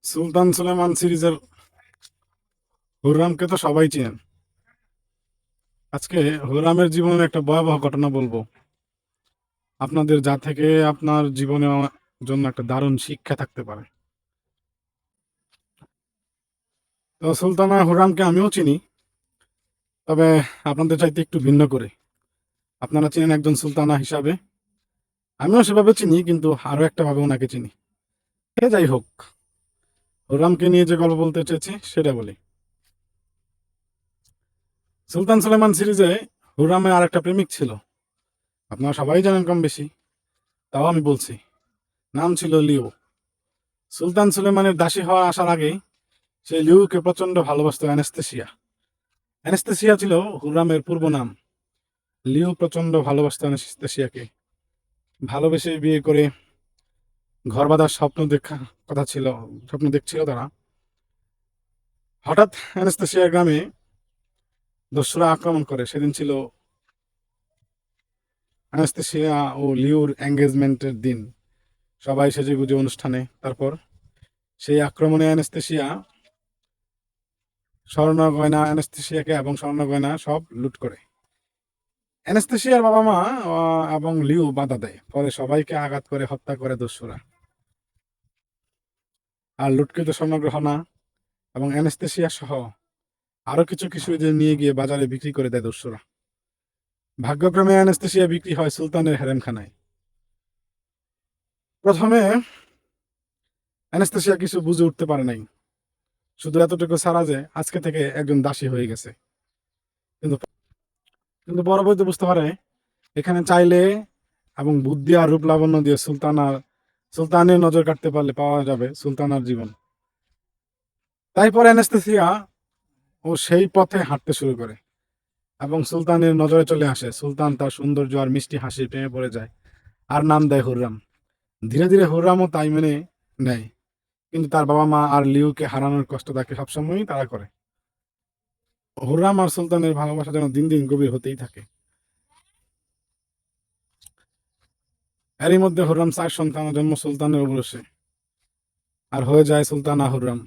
সুলতান সুলেমান সিরিজের হুররামকে তো সবাই চেনেন। আজকে হুররামের জীবনের একটা ভয়াবহ ঘটনা বলবো আপনাদের, যা থেকে আপনার জীবনে জন্য একটা দারুণ শিক্ষা থাকতে পারে। তো সুলতানা হুররামকে আমিও চিনি, তবে আপনাদের চাইতে একটু ভিন্ন করে। আপনারা চিনেন একজন সুলতানা হিসাবে, আমিও সেভাবে চিনি, কিন্তু আরো একটা ভাবে ওনাকে চিনি। সে যাই হোক, হুররামকে নিয়ে যে গল্প বলতে চেয়েছি সেটা বলি। সুলতান সুলেমান সিরিজে হুররামের আর একটা প্রেমিক ছিল, আপনারা সবাই জানেন কম বেশি, তাও আমি বলছি। নাম ছিল লিও। সুলতান সুলেমানের দাসী হওয়া আসার আগেই সে লিউকে প্রচন্ড ভালোবাসত অ্যানেস্থেসিয়া। অ্যানেস্থেসিয়া ছিল হুররামের পূর্ব নাম। লিউ প্রচন্ড ভালোবাসত অ্যানেস্থেসিয়াকে। ভালোবেসে বিয়ে করে ঘর বাঁধার স্বপ্ন দেখছিল তারা। হঠাৎ অ্যানেস্থেসিয়ার গ্রামে দস্যুরা আক্রমণ করে। সেদিন ছিল অ্যানেস্থেসিয়া ও লিউর এঙ্গেজমেন্টের দিন। সবাই সেজেগুজে অনুষ্ঠানে। তারপর সেই আক্রমণে অ্যানেস্থেসিয়াকে এবং স্বর্ণ গয়না সব লুট করে। অ্যানেস্থেসিয়ার বাবা মা এবং লিও বাধা দেয়, পরে সবাইকে আঘাত করে হত্যা করে দস্যুরা। আর লুটকৃত স্বর্ণগ্রহণা এবং অ্যানেস্থেসিয়া সহ আরো কিছু কিশোরীদের নিয়ে গিয়ে বাজারে বিক্রি করে দেয় দস্যুরা। ভাগ্যক্রমে অ্যানেস্থেসিয়া বিক্রি হয় সুলতানের হেরেমখানায়। প্রথমে অ্যানেস্থেসিয়া কিছু বুঝে উঠতে পারে নাই, শুধু এতটুকু ছাড়া যে আজকে থেকে একজন দাসী হয়ে গেছে। কিন্তু কিন্তু পরবর্তী বুঝতে পারে এখানে চাইলে এবং বুদ্ধি আর রূপ লাবণ্য দিয়ে সুলতানের নজর কাটতে পারলে পাওয়া যাবে সুলতানার জীবন। তাই পরে অ্যানেস্থেসিয়া ও সেই পথে হাঁটতে শুরু করে এবং সুলতানের নজরে চলে আসে। সুলতান তার সৌন্দর্য আর মিষ্টি হাসির প্রেমে পড়ে যায় আর নাম দেয় হুররাম। ধীরে ধীরে হুররামও তাই মেনে নেয়, কিন্তু তার বাবা মা আর লিউকে হারানোর কষ্ট তাকে সবসময়ই তাড়া করে। হুররাম আর সুলতানের ভালোবাসা যেন দিন দিন গভীর হতেই থাকে। এরই মধ্যে হুররাম 4 সন্তানের জন্ম সুলতানের ঔরসে, আর হয়ে যায় সুলতানা হুররাম।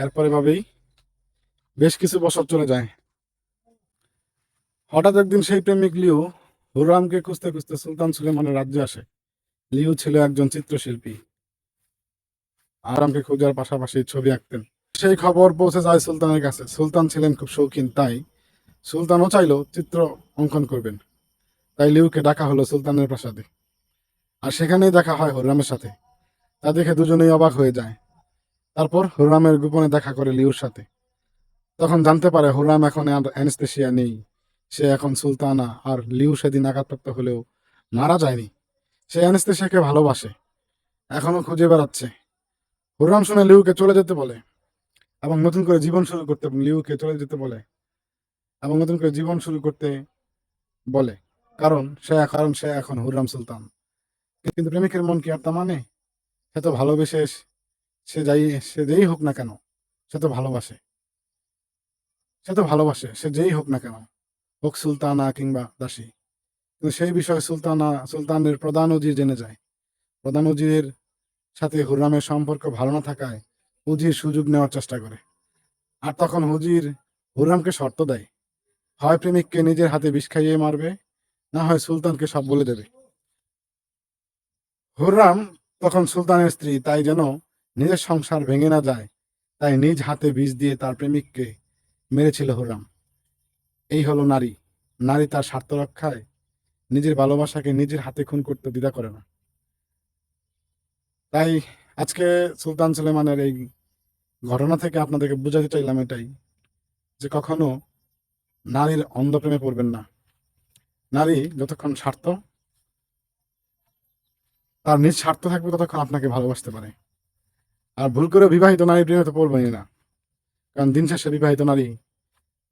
এরপরে ভাবেই বেশ কিছু বছর চলে যায়। হঠাৎ একদিন সেই প্রেমিক লিও হুররামকে খুঁজতে খুঁজতে সুলতান সুলেমানের রাজ্যে আসে। লিও ছিল একজন চিত্রশিল্পী, আরামকে খোঁজার পাশাপাশি ছবি আঁকতেন। সেই খবর পৌঁছে যায় সুলতানের কাছে। সুলতান ছিলেন খুব শৌখিন, তাই সুলতানও চাইল চিত্র অঙ্কন করবেন। তাই লিউকে ডাকা হলো সুলতানের প্রাসাদে, আর সেখানেই দেখা হয় হুররামের সাথে। তা দেখে দুজনেই অবাক হয়ে যায়। তারপর হুররামের গোপনে দেখা করে লিউর সাথে। তখন জানতে পারে হুররাম এখন আর অ্যানেস্থেসিয়া নেই, সে এখন সুলতানা। আর লিউ সেদিন আঘাতপ্রাপ্ত হলেও মারা যায়নি, সে অ্যানেস্থেসিয়াকে ভালোবাসে, এখনো খুঁজে বেড়াচ্ছে। হুররাম শুনে লিউকে চলে যেতে বলে এবং নতুন করে জীবন শুরু করতে লিউকে চলে যেতে বলে এবং নতুন করে জীবন শুরু করতে বলে, কারণ সে এখন হুররাম সুলতান। কিন্তু প্রেমিকের মন কি আর তা মানে? সে তো ভালোবেসে, সে যাই সে যেই হোক না কেন, সে তো ভালোবাসে সে যেই হোক না কেন, হোক সুলতানা কিংবা দাসী। কিন্তু সেই বিষয়ে সুলতানের প্রধান উজির জেনে যায়। প্রধান উজিরের সাথে হুররামের সম্পর্ক ভালো না থাকায় উজির সুযোগ নেওয়ার চেষ্টা করে। আর তখন হুররামকে শর্ত দেয়, হয় প্রেমিককে নিজের হাতে বিষ খাইয়ে মারবে, না হয় সুলতানকে সব বলে দেবে। হুররাম তখন সুলতানের স্ত্রী, তাই যেন নিজের সংসার ভেঙে না যায়, তাই নিজ হাতে বিষ দিয়ে তার প্রেমিককে মেরেছিল হুররাম। এই হলো নারী। নারী তার স্বার্থ রক্ষায় নিজের ভালোবাসাকে নিজের হাতে খুন করতে দ্বিধা করে না। তাই আজকে সুলতান সুলেমানের এই ঘটনা থেকে আপনাদেরকে বোঝাতে চাইলাম এটাই, যে কখনো নারীর অন্ধ প্রেমে পড়বেন না। নারী যতক্ষণ তার নিজ স্বার্থ থাকবে ততক্ষণ আপনাকে ভালোবাসতে পারে। আর ভুল করে বিবাহিত নারী প্রেমে তো পড়বেনই না, কারণ দিন শেষে বিবাহিত নারী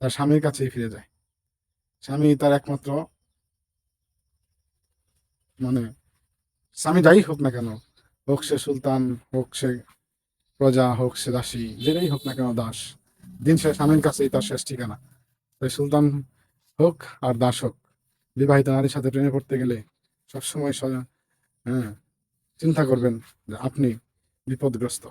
তার স্বামীর কাছেই ফিরে যায়। স্বামী তার একমাত্র, মানে স্বামী যাই হোক না কেন, হোক সে সুলতান, হোক সে প্রজা, হোক সে দাসী, যেটাই হোক না কেন দাস, দিন শেষে স্বামীর কাছেই তার শেষ ঠিকানা। তাই সুলতান হোক আর দাস হোক, বিবাহিত নারীর সাথে প্রেমে পড়তে গেলে সবসময় হ্যাঁ চিন্তা করবেন যে আপনি বিপদগ্রস্ত।